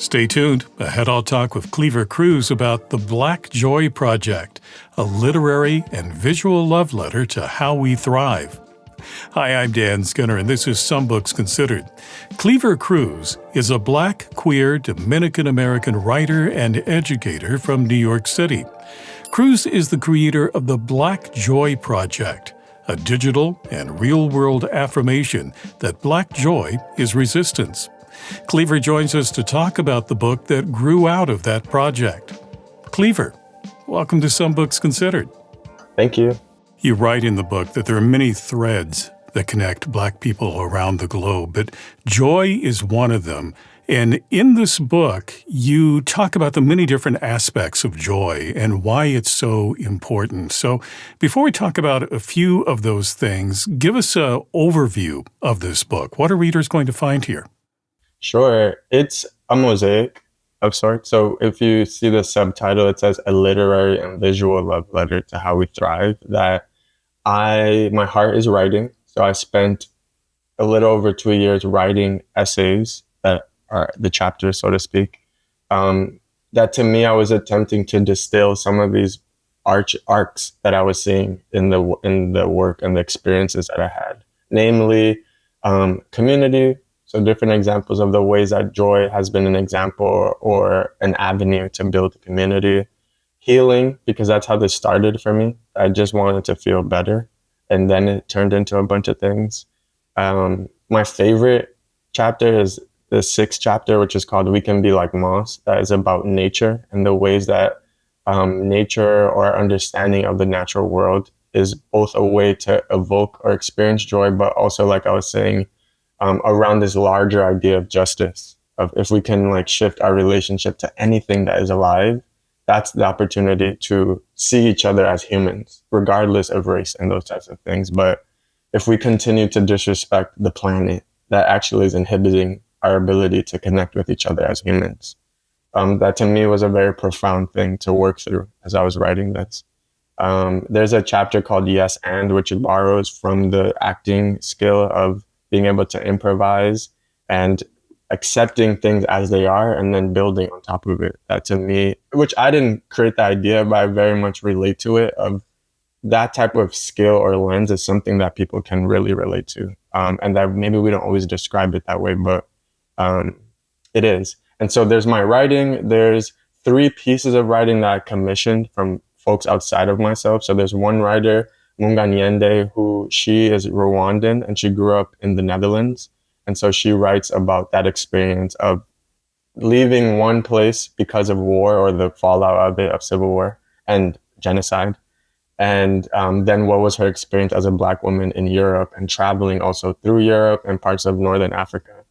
Stay tuned. Ahead I'll talk with Kleaver Cruz about the Black Joy Project, a literary and visual love letter to how we thrive. Hi, I'm Dan Skinner, and this is Some Books Considered. Kleaver Cruz is a Black, queer, Dominican-American writer and educator from New York City. Cruz is the creator of the Black Joy Project, a digital and real-world affirmation that Black joy is resistance. Kleaver joins us to talk about the book that grew out of that project. Kleaver, welcome to Some Books Considered. Thank you. You write in the book that there are many threads that connect Black people around the globe, but joy is one of them. And in this book, you talk about the many different aspects of joy and why it's so important. So before we talk about a few of those things, give us an overview of this book. What are readers going to find here? Sure. It's a mosaic of sorts. So if you see the subtitle, it says a literary and visual love letter to how we thrive. My heart is writing. So I spent a little over 2 years writing essays that are the chapters, so to speak. That to me, I was attempting to distill some of these arcs that I was seeing in the work and the experiences that I had, namely community. So different examples of the ways that joy has been an example or an avenue to build community. Healing, because that's how this started for me. I just wanted to feel better. And then it turned into a bunch of things. My favorite chapter is the 6th chapter, which is called We Can Be Like Moss. That is about nature and the ways that nature or our understanding of the natural world is both a way to evoke or experience joy, but also, like I was saying, around this larger idea of justice, of if we can shift our relationship to anything that is alive, that's the opportunity to see each other as humans, regardless of race and those types of things. But if we continue to disrespect the planet, that actually is inhibiting our ability to connect with each other as humans. That to me was a very profound thing to work through as I was writing this. There's a chapter called Yes And, which borrows from the acting skill of being able to improvise and accepting things as they are and then building on top of it. That to me, which I didn't create the idea, but I very much relate to it, of that type of skill or lens is something that people can really relate to. And that maybe we don't always describe it that way, but it is. And so there's my writing. There's 3 pieces of writing that I commissioned from folks outside of myself. So there's one writer, Munganyende, who she is Rwandan and she grew up in the Netherlands. And so she writes about that experience of leaving one place because of war or the fallout of it, of civil war and genocide. And then what was her experience as a Black woman in Europe and traveling also through Europe and parts of Northern Africa.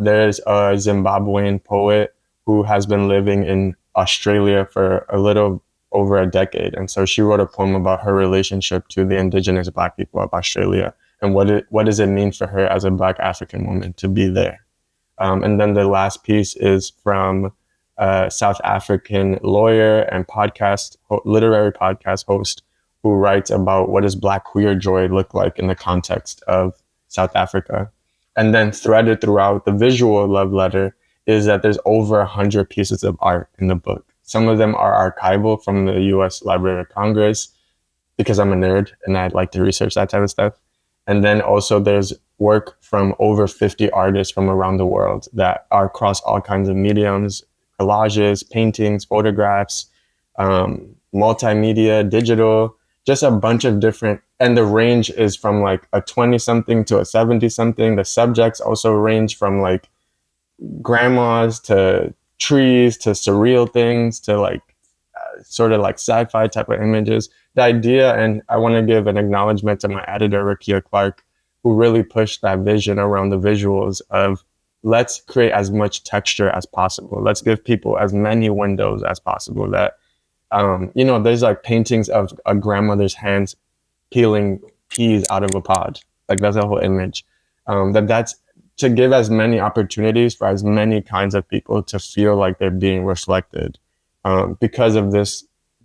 There's a Zimbabwean poet who has been living in Australia for a little over a decade. And so she wrote a poem about her relationship to the indigenous Black people of Australia and what does it mean for her as a Black African woman to be there. And then the last piece is from a South African lawyer and literary podcast host who writes about what does Black queer joy look like in the context of South Africa. And then threaded throughout the visual love letter is that there's over 100 pieces of art in the book. Some of them are archival from the US Library of Congress because I'm a nerd and I like to research that type of stuff. And then also there's work from over 50 artists from around the world that are across all kinds of mediums, collages, paintings, photographs, multimedia, digital, just a bunch of different, and the range is from a 20-something to a 70-something. The subjects also range from grandmas to trees to surreal things to sort of sci-fi type of images. The idea, and I want to give an acknowledgement to my editor, Rakia Clark, who really pushed that vision around the visuals of let's create as much texture as possible. Let's give people as many windows as possible. That, there's paintings of a grandmother's hands peeling peas out of a pod. That's a whole image. That's to give as many opportunities for as many kinds of people to feel like they're being reflected because of this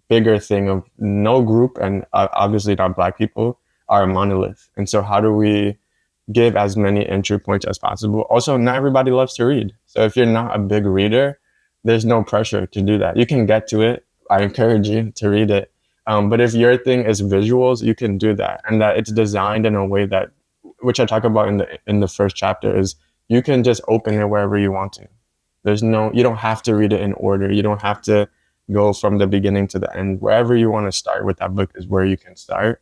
bigger thing of no group, and obviously not Black people, are a monolith. And so how do we give as many entry points as possible. Also, not everybody loves to read. So if you're not a big reader, there's no pressure to do that. You can get to it. I encourage you to read it. But if your thing is visuals, you can do that. And that it's designed in a way that, which I talk about in the first chapter, is you can just open it wherever you want to. You don't have to read it in order. You don't have to go from the beginning to the end. Wherever you want to start with that book is where you can start.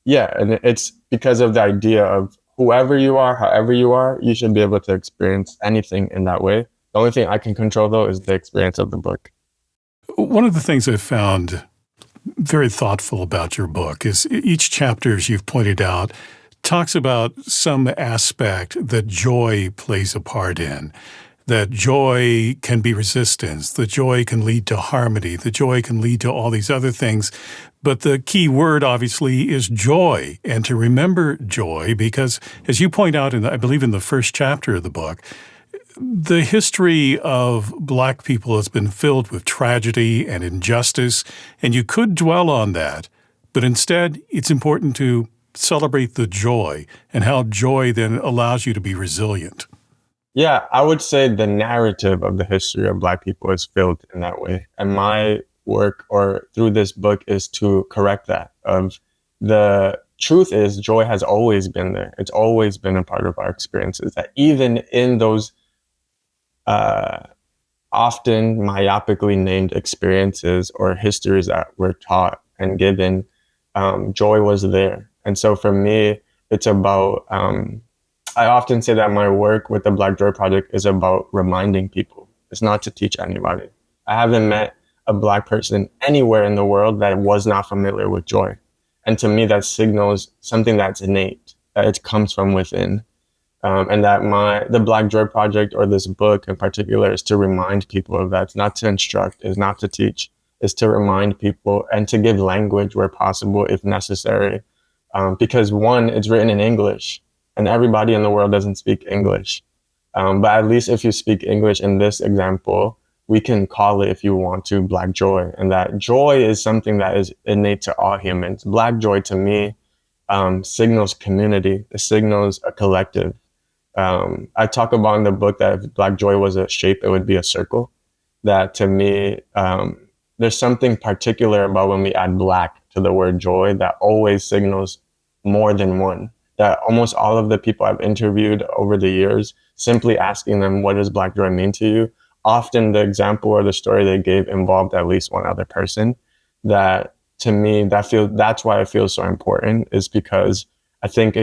Yeah, and it's because of the idea of whoever you are, however you are, you should be able to experience anything in that way. The only thing I can control, though, is the experience of the book. One of the things I've found very thoughtful about your book is each chapter, as you've pointed out, talks about some aspect that joy plays a part in. That joy can be resistance, that joy can lead to harmony, that joy can lead to all these other things. But the key word, obviously, is joy, and to remember joy, because as you point out, I believe in the first chapter of the book, the history of Black people has been filled with tragedy and injustice, and you could dwell on that, but instead it's important to celebrate the joy and how joy then allows you to be resilient. Yeah, I would say the narrative of the history of Black people is filled in that way. And my work or through this book is to correct that. The truth is joy has always been there. It's always been a part of our experiences, that even in those often myopically named experiences or histories that were taught and given, joy was there. And so for me, it's about, I often say that my work with the Black Joy Project is about reminding people. It's not to teach anybody. I haven't met a Black person anywhere in the world that was not familiar with joy. And to me, that signals something that's innate, that it comes from within. And that the Black Joy Project, or this book in particular, is to remind people of that. It's not to instruct, it's not to teach, it's to remind people and to give language where possible, if necessary. Because one, it's written in English, and everybody in the world doesn't speak English. But at least if you speak English in this example, we can call it, if you want to, Black joy. And that joy is something that is innate to all humans. Black joy, to me, signals community. It signals a collective. I talk about in the book that if Black joy was a shape, it would be a circle. That to me, there's something particular about when we add Black to the word joy that always signals more than one. That almost all of the people I've interviewed over the years, simply asking them, what does Black joy mean to you? Often the example or the story they gave involved at least one other person. That to me, that's why it feels so important, is because I think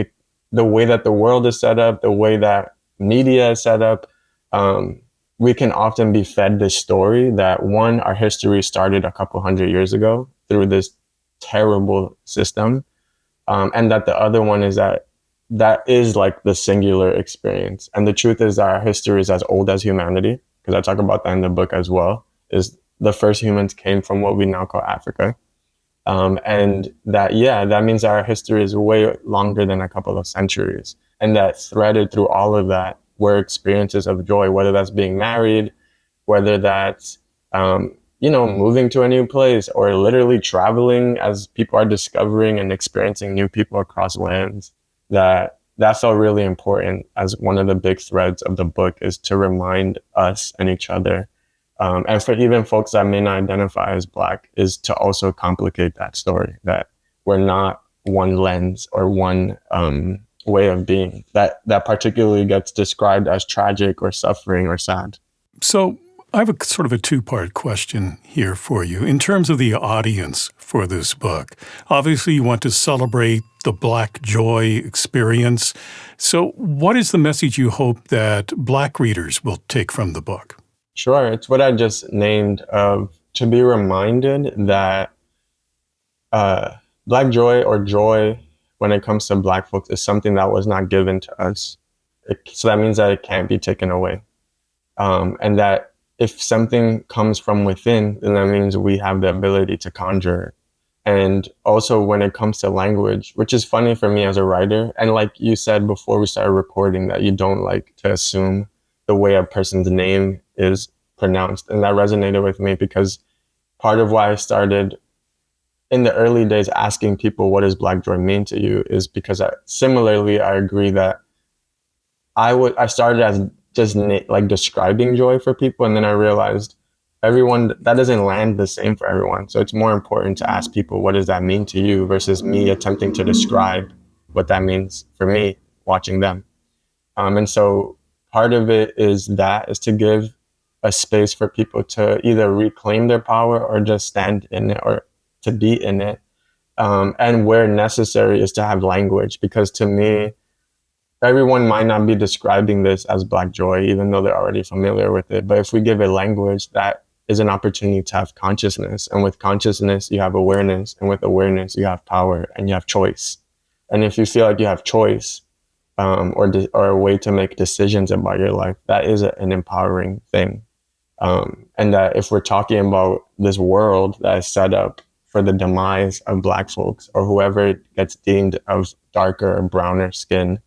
the way that the world is set up, the way that media is set up, we can often be fed this story that one, our history started a couple hundred years ago through this terrible system. And that the other one is that is like the singular experience. And the truth is that our history is as old as humanity, because I talk about that in the book as well, is the first humans came from what we now call Africa. And that means that our history is way longer than a couple of centuries. And that threaded through all of that were experiences of joy, whether that's being married, whether that's, moving to a new place, or literally traveling as people are discovering and experiencing new people across lands. That felt really important as one of the big threads of the book, is to remind us and each other. And for even folks that may not identify as Black, is to also complicate that story, that we're not one lens or one way of being that particularly gets described as tragic or suffering or sad. So I have a sort of a two-part question here for you. In terms of the audience for this book, obviously you want to celebrate the Black joy experience. So what is the message you hope that Black readers will take from the book? Sure. It's what I just named, to be reminded that Black joy, or joy when it comes to Black folks, is something that was not given to us. So that means that it can't be taken away. And that if something comes from within, then that means we have the ability to conjure it. And also when it comes to language, which is funny for me as a writer, and like you said before we started recording, that you don't like to assume the way a person's name is pronounced. And that resonated with me, because part of why I started in the early days, asking people, what does Black joy mean to you, is because similarly, I agree that I started as just like describing joy for people. And then I realized everyone, that doesn't land the same for everyone. So it's more important to ask people, what does that mean to you, versus me attempting to describe what that means for me watching them. And so part of it is to give a space for people to either reclaim their power or just stand in it or to be in it. And where necessary is to have language, because to me, everyone might not be describing this as Black joy, even though they're already familiar with it. But if we give it language, that is an opportunity to have consciousness. And with consciousness, you have awareness. And with awareness, you have power and you have choice. And if you feel like you have choice, or a way to make decisions about your life, that is an empowering thing. And that if we're talking about this world that is set up for the demise of Black folks or whoever gets deemed of darker or browner skin,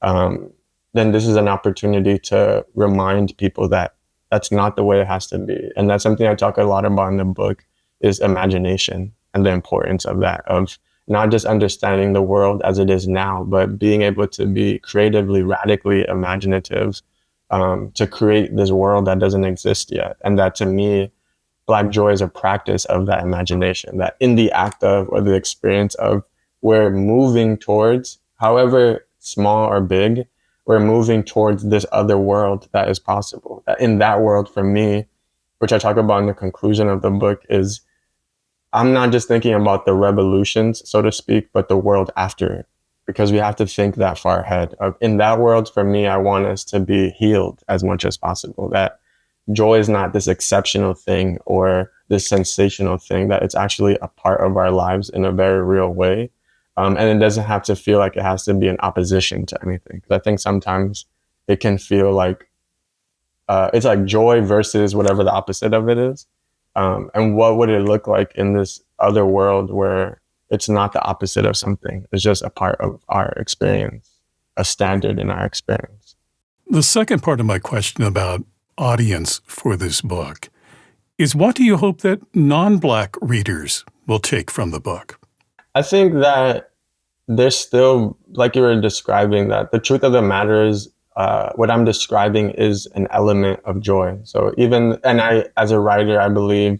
then this is an opportunity to remind people that that's not the way it has to be. And that's something I talk a lot about in the book, is imagination and the importance of that, of not just understanding the world as it is now, but being able to be creatively, radically imaginative, to create this world that doesn't exist yet. And that, to me, Black joy is a practice of that imagination, that in the act of, or the experience of, we're moving towards, however small or big, we're moving towards this other world that is possible. That in that world, for me, which I talk about in the conclusion of the book, is I'm not just thinking about the revolutions, so to speak, but the world after it, because we have to think that far ahead. In that world, for me, I want us to be healed as much as possible. That joy is not this exceptional thing or this sensational thing, that it's actually a part of our lives in a very real way. And it doesn't have to feel like it has to be in opposition to anything. Because I think sometimes it can feel like it's like joy versus whatever the opposite of it is. And what would it look like in this other world where it's not the opposite of something? It's just a part of our experience, a standard in our experience. The second part of my question about audience for this book is, what do you hope that non-Black readers will take from the book? I think that there's still, like you were describing, that the truth of the matter is, what I'm describing is an element of joy. So I, as a writer, I believe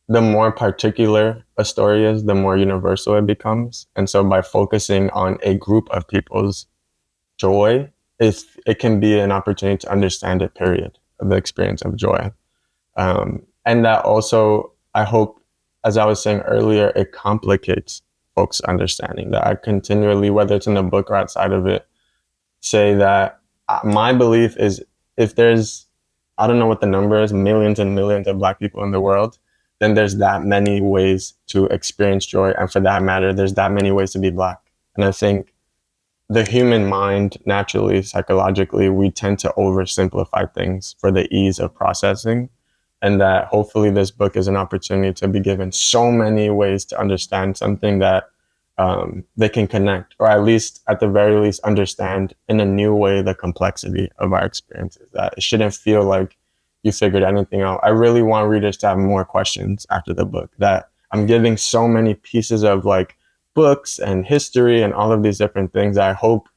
the more particular a story is, the more universal it becomes. And so by focusing on a group of people's joy, it can be an opportunity to understand it, period, of the experience of joy. And that also, I hope, as I was saying earlier, it complicates folks' understanding. That I continually, whether it's in the book or outside of it, say that my belief is, if there's, I don't know what the number is, millions and millions of Black people in the world, then there's that many ways to experience joy. And for that matter, there's that many ways to be Black. And I think the human mind, naturally, psychologically, we tend to oversimplify things for the ease of processing. And that hopefully this book is an opportunity to be given so many ways to understand something that they can connect, or at least, at the very least, understand in a new way the complexity of our experiences. That it shouldn't feel like you figured anything out. I really want readers to have more questions after the book. That I'm giving so many pieces of like books and history and all of these different things. I hope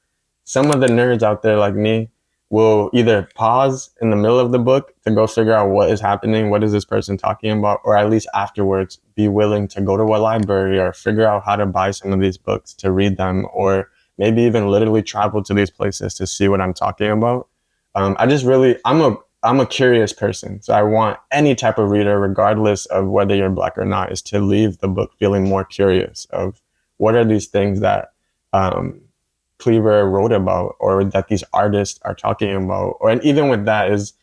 some of the nerds out there like me will either pause in the middle of the book to go figure out what is happening, what is this person talking about, or at least afterwards be willing to go to a library or figure out how to buy some of these books to read them, or maybe even literally travel to these places to see what I'm talking about. I'm a curious person. So I want any type of reader, regardless of whether you're Black or not, is to leave the book feeling more curious of what are these things that Kleaver wrote about, or that these artists are talking about. And even with that, is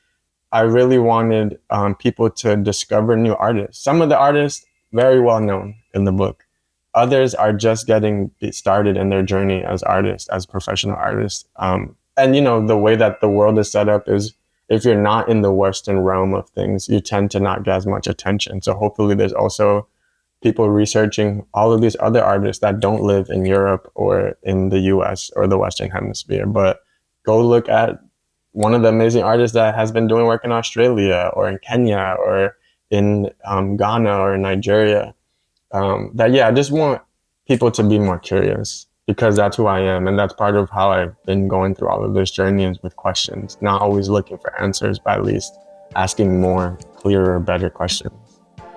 I really wanted people to discover new artists. Some of the artists, very well known in the book. Others are just getting started in their journey as artists, as professional artists. And, the way that the world is set up is, if you're not in the Western realm of things, you tend to not get as much attention. So hopefully there's also people researching all of these other artists that don't live in Europe or in the US or the Western Hemisphere, but go look at one of the amazing artists that has been doing work in Australia or in Kenya or in Ghana or in Nigeria. I just want people to be more curious, because that's who I am. And that's part of how I've been going through all of this journey, is with questions, not always looking for answers, but at least asking more clearer, better questions.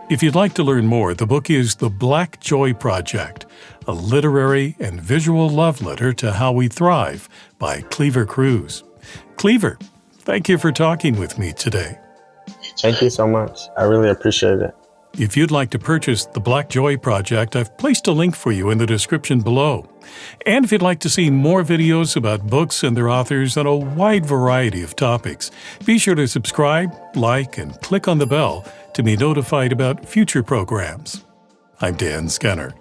If you'd like to learn more, the book is The Black Joy Project, a literary and visual love letter to how we thrive by Kleaver Cruz. Kleaver, thank you for talking with me today. Thank you so much. I really appreciate it. If you'd like to purchase The Black Joy Project, I've placed a link for you in the description below. And if you'd like to see more videos about books and their authors on a wide variety of topics, be sure to subscribe, like, and click on the bell to be notified about future programs. I'm Dan Skinner.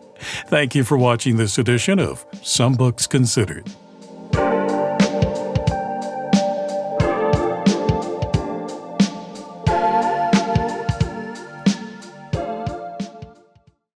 Thank you for watching this edition of Some Books Considered.